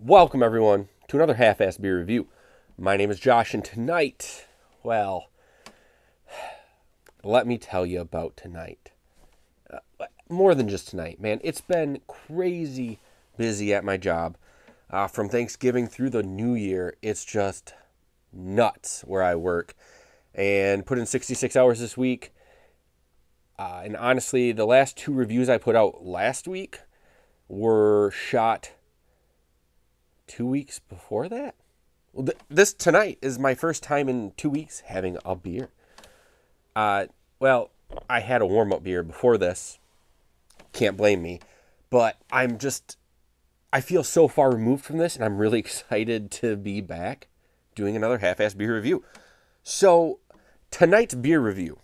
Welcome, everyone, to another half-assed beer review. My name is Josh, and tonight, well, let me tell you about tonight. More than just tonight, man. It's been crazy busy at my job. From Thanksgiving through the New Year, it's just nuts where I work. And put in 66 hours this week. And honestly, the last two reviews I put out last week were shot 2 weeks before that. Well, this tonight is my first time in 2 weeks having a beer. Well, I had a warm-up beer before this. Can't blame me. But I feel so far removed from this, and I'm really excited to be back doing another half-assed beer review. So, tonight's beer review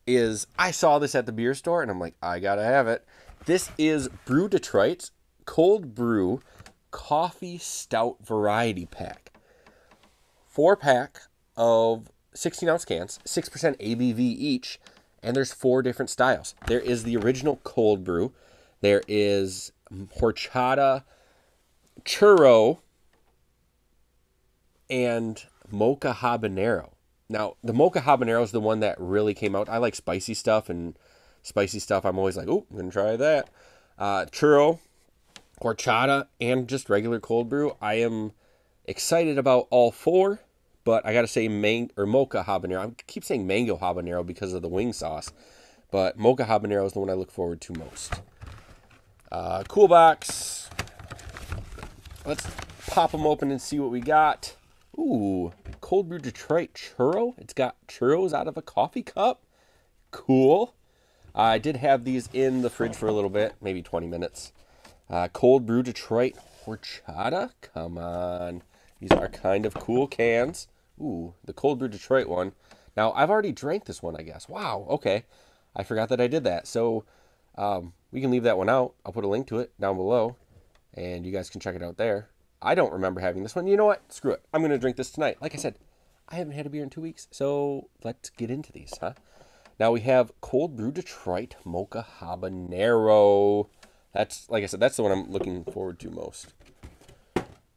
is, I saw this at the beer store, and I'm like, I gotta have it. This is Brew Detroit's Cold Brew Coffee Stout Variety Pack. 4-pack of 16-ounce cans, 6% ABV each, and there's 4 different styles. There is the original cold brew. There is Horchata, Churro, and Mocha Habanero. Now, the Mocha Habanero is the one that really came out. I like spicy stuff, and spicy stuff, I'm always like, oh, I'm going to try that. Churro, Horchata, and just regular cold brew. I am excited about all 4, but I got to say Mocha Habanero. I keep saying mango habanero because of the wing sauce, but Mocha Habanero is the one I look forward to most. Cool box. Let's pop them open and see what we got. Ooh, Cold Brew Detroit Churro. It's got churros out of a coffee cup. Cool. I did have these in the fridge for a little bit, maybe 20 minutes. Cold Brew Detroit Horchata. Come on. These are kind of cool cans. Ooh, the Cold Brew Detroit one. Now, I've already drank this one, I guess. Wow, okay. I forgot that I did that. So, we can leave that one out. I'll put a link to it down below, and you guys can check it out there. I don't remember having this one. You know what? Screw it. I'm going to drink this tonight. Like I said, I haven't had a beer in 2 weeks, so let's get into these, huh? Now we have Cold Brew Detroit Mocha Habanero. That's, like I said, that's the one I'm looking forward to most.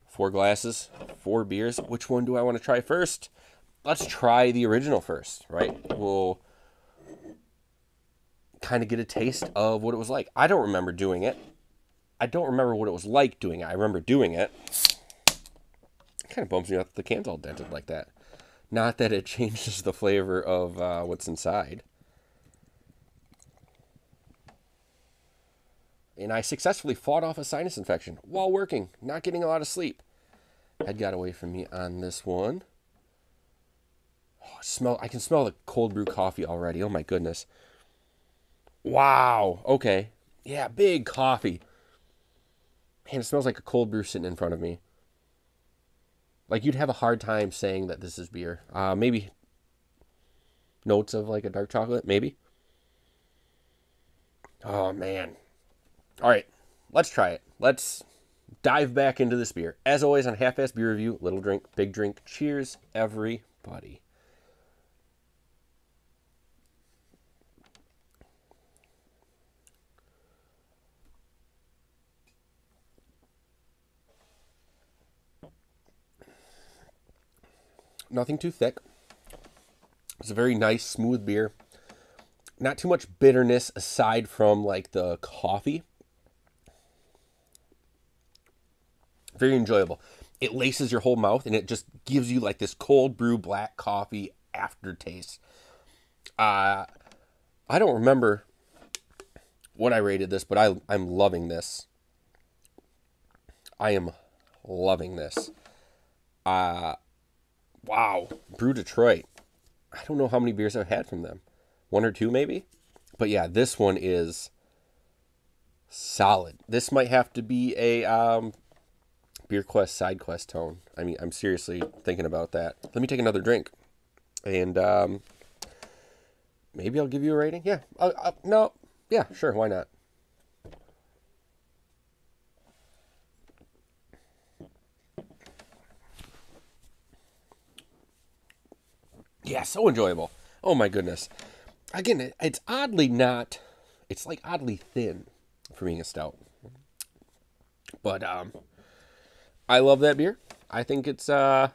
4 glasses, 4 beers. Which one do I want to try first? Let's try the original first, right? We'll kind of get a taste of what it was like. I don't remember doing it. I don't remember what it was like doing it. I remember doing it. It kind of bums me out that the can's all dented like that. Not that it changes the flavor of what's inside. And I successfully fought off a sinus infection while working, not getting a lot of sleep. Head got away from me on this one. Oh, I can smell the cold brew coffee already. Oh my goodness. Wow. Okay. Yeah, big coffee. Man, it smells like a cold brew sitting in front of me. Like, you'd have a hard time saying that this is beer. Maybe notes of, like, a dark chocolate, maybe. Oh, man. All right, let's try it. Let's dive back into this beer. As always, on Half-Assed Beer Review, little drink, big drink. Cheers, everybody. Nothing too thick. It's a very nice, smooth beer. Not too much bitterness aside from, like, the coffee. Very enjoyable. It laces your whole mouth, and it just gives you, like, this cold brew black coffee aftertaste. I don't remember what I rated this, but I'm loving this. I am loving this. Wow, Brew Detroit. I don't know how many beers I've had from them. 1 or 2 maybe? But yeah, this one is solid. This might have to be a Beer Quest side quest tone. I mean, I'm seriously thinking about that. Let me take another drink. And maybe I'll give you a rating. Yeah. No. Yeah, sure. Why not? Yeah, so enjoyable. Oh my goodness. Again, it's oddly not, it's like oddly thin for being a stout. But I love that beer. I think it's, oh,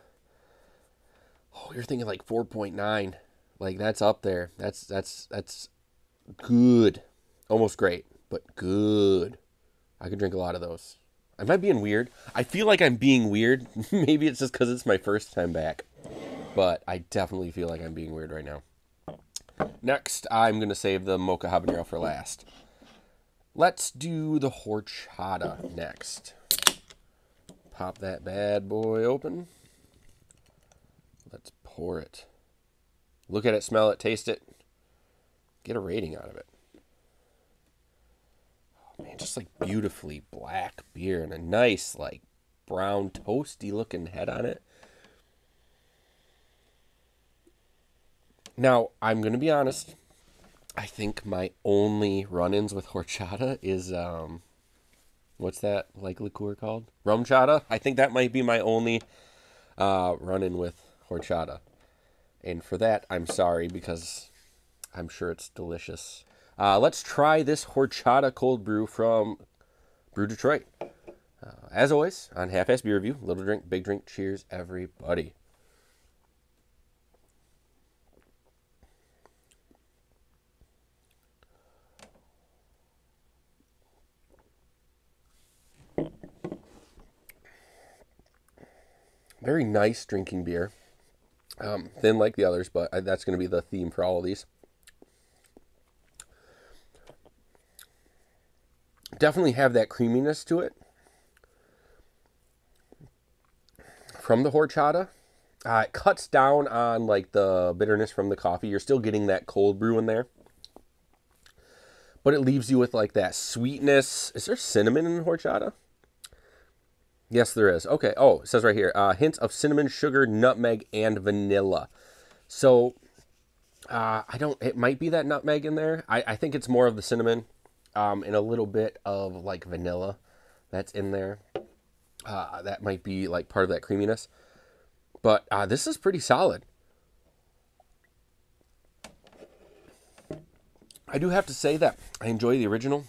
you're thinking like 4.9. Like, that's up there. That's good. Almost great, but good. I could drink a lot of those. Am I being weird? I feel like I'm being weird. Maybe it's just because it's my first time back. But I definitely feel like I'm being weird right now. Next, I'm going to save the Mocha Habanero for last. Let's do the Horchata next. Pop that bad boy open. Let's pour it. Look at it, smell it, taste it. Get a rating out of it. Oh, man, just like beautifully black beer and a nice, like, brown, toasty looking head on it. Now, I'm going to be honest. I think my only run-ins with horchata is, what's that, like, liqueur called? Rum chata? I think that might be my only run-in with horchata. And for that, I'm sorry, because I'm sure it's delicious. Let's try this horchata cold brew from Brew Detroit. As always, on Half-Ass Beer Review, little drink, big drink, cheers, everybody. Very nice drinking beer. Thin like the others, but that's going to be the theme for all of these. Definitely have that creaminess to it from the horchata. It cuts down on like the bitterness from the coffee. You're still getting that cold brew in there, but it leaves you with like that sweetness. Is there cinnamon in horchata? Yes, there is. Okay. Oh, it says right here, hints of cinnamon, sugar, nutmeg, and vanilla. So, it might be that nutmeg in there. I think it's more of the cinnamon, and a little bit of like vanilla that's in there. That might be like part of that creaminess. But this is pretty solid. I do have to say that I enjoy the original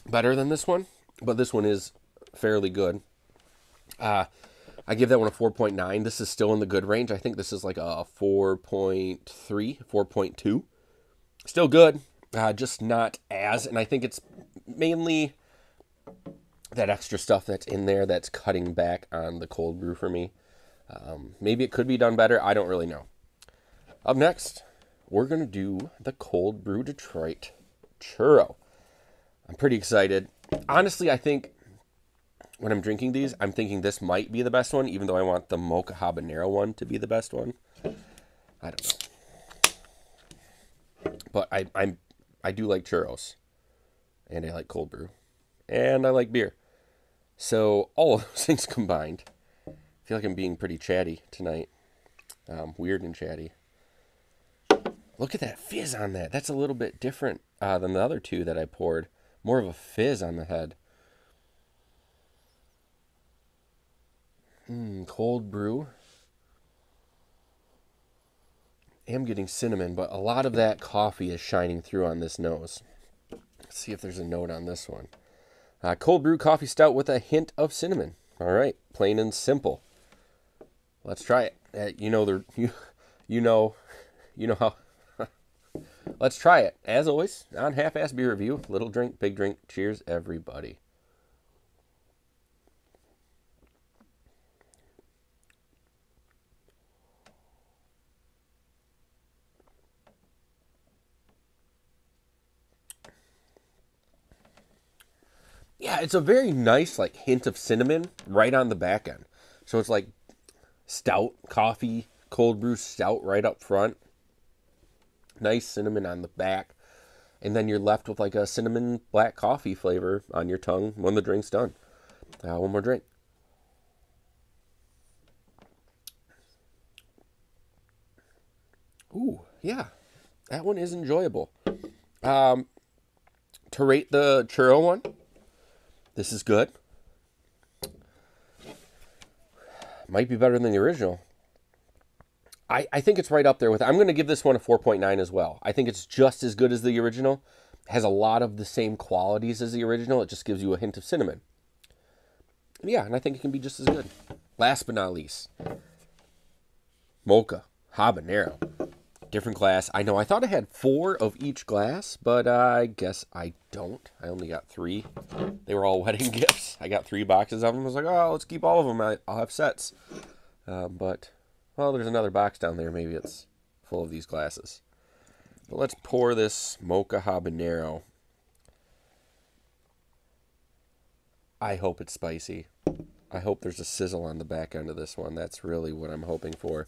better than this one, but this one is fairly good. I give that one a 4.9. This is still in the good range. I think this is like a 4.3, 4.2. Still good, just not as. And I think it's mainly that extra stuff that's in there that's cutting back on the cold brew for me. Maybe it could be done better. I don't really know. Up next, we're going to do the Cold Brew Detroit Churro. I'm pretty excited. Honestly, I think when I'm drinking these, I'm thinking this might be the best one, even though I want the Mocha Habanero one to be the best one. I don't know. But I do like churros. And I like cold brew. And I like beer. So all of those things combined. I feel like I'm being pretty chatty tonight. Weird and chatty. Look at that fizz on that. That's a little bit different than the other two that I poured. More of a fizz on the head. Cold brew. I'm getting cinnamon, but a lot of that coffee is shining through on this nose. Let's see if there's a note on this one. Cold brew coffee stout with a hint of cinnamon. All right, plain and simple. Let's try it. You know how. Let's try it. As always, on Half-Ass Beer Review, little drink, big drink. Cheers, everybody. Yeah, it's a very nice like hint of cinnamon right on the back end. So it's like stout coffee, cold brew stout right up front. Nice cinnamon on the back. And then you're left with like a cinnamon black coffee flavor on your tongue when the drink's done. One more drink. Ooh, yeah. That one is enjoyable. To rate the churro one, this is good. Might be better than the original. I think it's right up there with it. I'm going to give this one a 4.9 as well. I think it's just as good as the original. It has a lot of the same qualities as the original. It just gives you a hint of cinnamon. Yeah, and I think it can be just as good. Last but not least, Mocha Habanero. Different glass. I know I thought I had 4 of each glass, but I guess I don't. I only got 3. They were all wedding gifts. I got 3 boxes of them. I was like, oh, let's keep all of them. I'll have sets. But, well, there's another box down there. Maybe it's full of these glasses. But let's pour this Mocha Habanero. I hope it's spicy. I hope there's a sizzle on the back end of this one. That's really what I'm hoping for.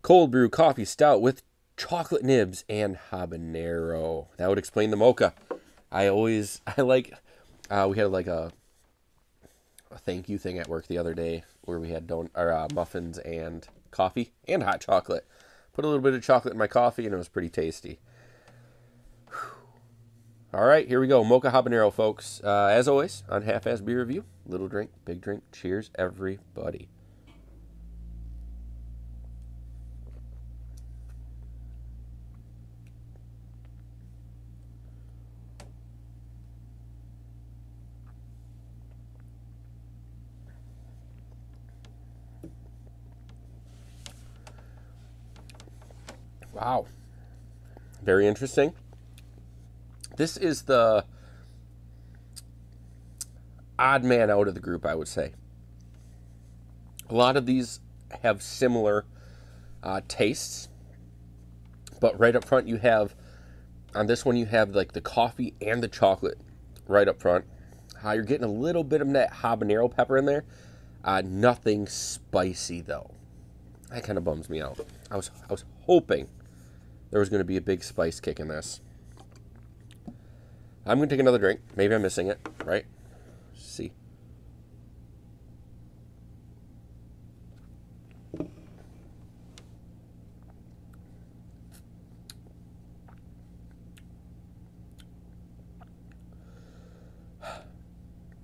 Cold brew coffee stout with chocolate nibs and habanero. That would explain the mocha. I like, we had like a thank you thing at work the other day where we had muffins and coffee and hot chocolate. Put a little bit of chocolate in my coffee and it was pretty tasty. All right, here we go. Mocha Habanero, folks. As always, on Half-Ass Beer Review, little drink, big drink. Cheers, everybody. Wow. Very interesting. This is the odd man out of the group, I would say. A lot of these have similar tastes, but right up front you have, on this one you have like the coffee and the chocolate right up front. You're getting a little bit of that habanero pepper in there. Nothing spicy though. That kind of bums me out. I was hoping there was going to be a big spice kick in this. I'm going to take another drink. Maybe I'm missing it, right? Let's see.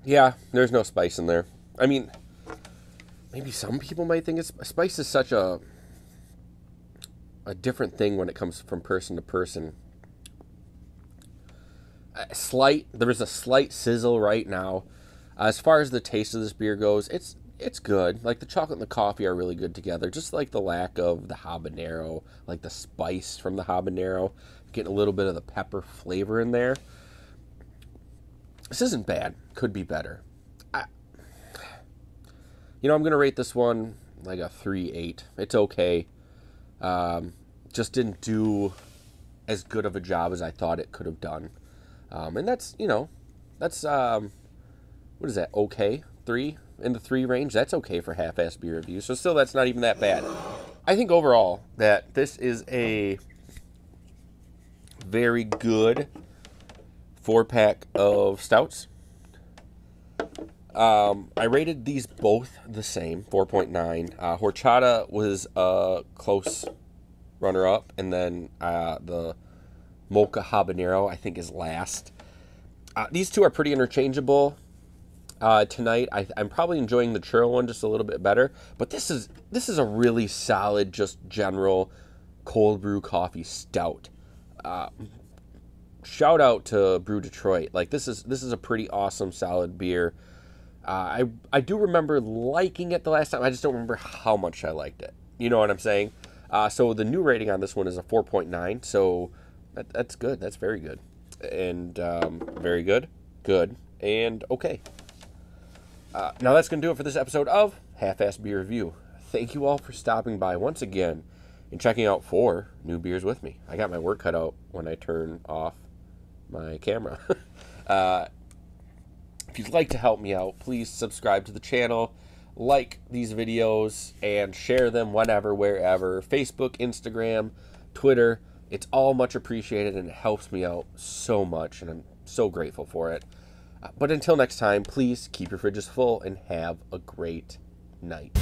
Yeah, there's no spice in there. I mean, maybe some people might think spice is such a different thing when it comes from person to person. There is a slight sizzle right now. As far as the taste of this beer goes, it's good. Like the chocolate and the coffee are really good together. Just like the lack of the habanero, like the spice from the habanero, getting a little bit of the pepper flavor in there. This isn't bad. Could be better. I'm gonna rate this one like a 3.8. It's okay. Just didn't do as good of a job as I thought it could have done. And that's what is that? Okay, 3 in the 3 range. That's okay for half-ass beer review. So still, that's not even that bad. I think overall that this is a very good 4-pack of stouts. I rated these both the same, 4.9. Horchata was a close runner-up, and then the Mocha Habanero, I think, is last. These two are pretty interchangeable. Tonight, I'm probably enjoying the Churro one just a little bit better, but this is a really solid, just general cold brew coffee stout. Shout out to Brew Detroit. Like this is a pretty awesome, solid beer. I do remember liking it the last time. I just don't remember how much I liked it. You know what I'm saying? So the new rating on this one is a 4.9. So that's good. That's very good. And very good, good, and okay. Now that's going to do it for this episode of Half-Ass Beer Review. Thank you all for stopping by once again and checking out 4 new beers with me. I got my work cut out when I turn off my camera. If you'd like to help me out, please subscribe to the channel, like these videos, and share them whenever, wherever. Facebook, Instagram, Twitter. It's all much appreciated, and it helps me out so much, and I'm so grateful for it. But until next time, please keep your fridges full and have a great night.